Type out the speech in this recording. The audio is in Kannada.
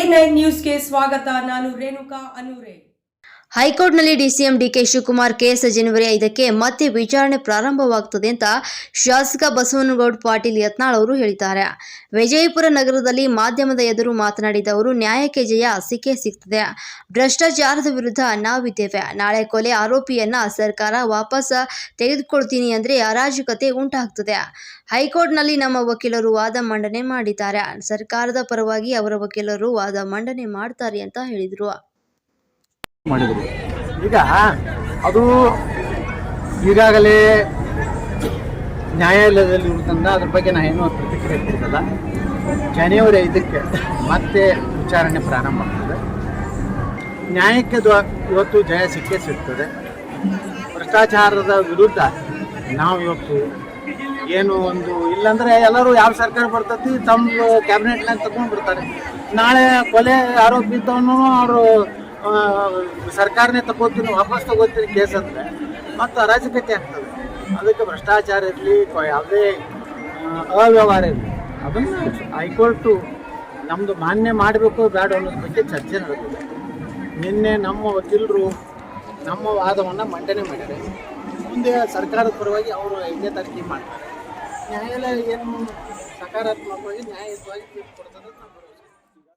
A9 ನ್ಯೂಸ್ಗೆ ಸ್ವಾಗತ. ನಾನು ರೇಣುಕಾ ಅನೂರೆ. ಹೈಕೋರ್ಟ್ನಲ್ಲಿ ಡಿಸಿಎಂ ಡಿಕೆ ಶಿವಕುಮಾರ್ ಕೇಸ್ ಜನವರಿ 5ಕ್ಕೆ ಮತ್ತೆ ವಿಚಾರಣೆ ಪ್ರಾರಂಭವಾಗುತ್ತದೆ ಅಂತ ಶಾಸಕ ಬಸವನಗೌಡ ಪಾಟೀಲ್ ಯತ್ನಾಳ್ ಅವರು ಹೇಳಿದ್ದಾರೆ. ವಿಜಯಪುರ ನಗರದಲ್ಲಿ ಮಾಧ್ಯಮದ ಎದುರು ಮಾತನಾಡಿದ ಅವರು, ನ್ಯಾಯಕ್ಕೆ ಜಯ ಸಿಕ್ಕೇ ಸಿಗ್ತದೆ. ಭ್ರಷ್ಟಾಚಾರದ ವಿರುದ್ಧ ನಾವಿದ್ದೇವೆ. ನಾಳೆ ಕೊಲೆ ಆರೋಪಿಯನ್ನ ಸರ್ಕಾರ ವಾಪಸ್ ತೆಗೆದುಕೊಳ್ತೀನಿ ಅಂದ್ರೆ ಅರಾಜಕತೆ ಉಂಟಾಗ್ತದೆ. ಹೈಕೋರ್ಟ್ನಲ್ಲಿ ನಮ್ಮ ವಕೀಲರು ವಾದ ಮಂಡನೆ ಮಾಡಿದ್ದಾರೆ. ಸರ್ಕಾರದ ಪರವಾಗಿ ಅವರ ವಕೀಲರು ವಾದ ಮಂಡನೆ ಮಾಡ್ತಾರೆ ಅಂತ ಹೇಳಿದರು. ಮಾಡಿದ್ರು. ಈಗ ಅದು ಈಗಾಗಲೇ ನ್ಯಾಯಾಲಯದಲ್ಲಿ ಇರುವುದರಿಂದ ಅದ್ರ ಬಗ್ಗೆ ನಾನು ಏನೂ ಪ್ರತಿಕ್ರಿಯೆ ಕೊಡೋದಿಲ್ಲ. ಜನವರಿ 5ಕ್ಕೆ ಮತ್ತೆ ವಿಚಾರಣೆ ಪ್ರಾರಂಭ ಆಗ್ತದೆ. ನ್ಯಾಯಕ್ಕೆ ಇವತ್ತು ಜಯ ಸಿಕ್ಕೇ ಸಿಗ್ತದೆ. ಭ್ರಷ್ಟಾಚಾರದ ವಿರುದ್ಧ ನಾವು ಇವತ್ತು ಏನು ಒಂದು ಇಲ್ಲಾಂದರೆ ಎಲ್ಲರೂ ಯಾವ ಸರ್ಕಾರ ಬರ್ತೈತಿ ತಮ್ಮ ಕ್ಯಾಬಿನೆಟ್ನಾಗ ತಗೊಂಡು ಬಿಡ್ತಾರೆ. ನಾಳೆ ಕೊಲೆ ಆರೋಪಿ ಇದ್ದವನು ಅವರು ಸರ್ಕಾರನೇ ತಗೋತೀನಿ ವಾಪಸ್ ತಗೋತೀನಿ ಕೇಸ್ ಅಂದರೆ ಮತ್ತು ಅರಾಜಕತೆ ಆಗ್ತದೆ. ಅದಕ್ಕೆ ಭ್ರಷ್ಟಾಚಾರ ಇರಲಿ ಯಾವುದೇ ಅವ್ಯವಹಾರ ಇರಲಿ ಅದನ್ನು ಹೈಕೋರ್ಟು ನಮ್ಮದು ಮಾನ್ಯ ಮಾಡಬೇಕು ಬೇಡ ಅನ್ನೋದ್ರ ಬಗ್ಗೆ ಚರ್ಚೆ ನಡೆದಿದೆ. ನಿನ್ನೆ ನಮ್ಮ ವಕೀಲರು ನಮ್ಮ ವಾದವನ್ನು ಮಂಡನೆ ಮಾಡಿದ್ದಾರೆ. ಮುಂದೆ ಸರ್ಕಾರದ ಪರವಾಗಿ ಅವರು 5ನೇ ತಾರೀಕಿಗೆ ಮಾಡ್ತಾರೆ. ನ್ಯಾಯಾಲಯ ಏನು ಸಕಾರಾತ್ಮಕವಾಗಿ ನ್ಯಾಯಯುತವಾಗಿ ತೀರ್ಪು ಕೊಡ್ತದೆ.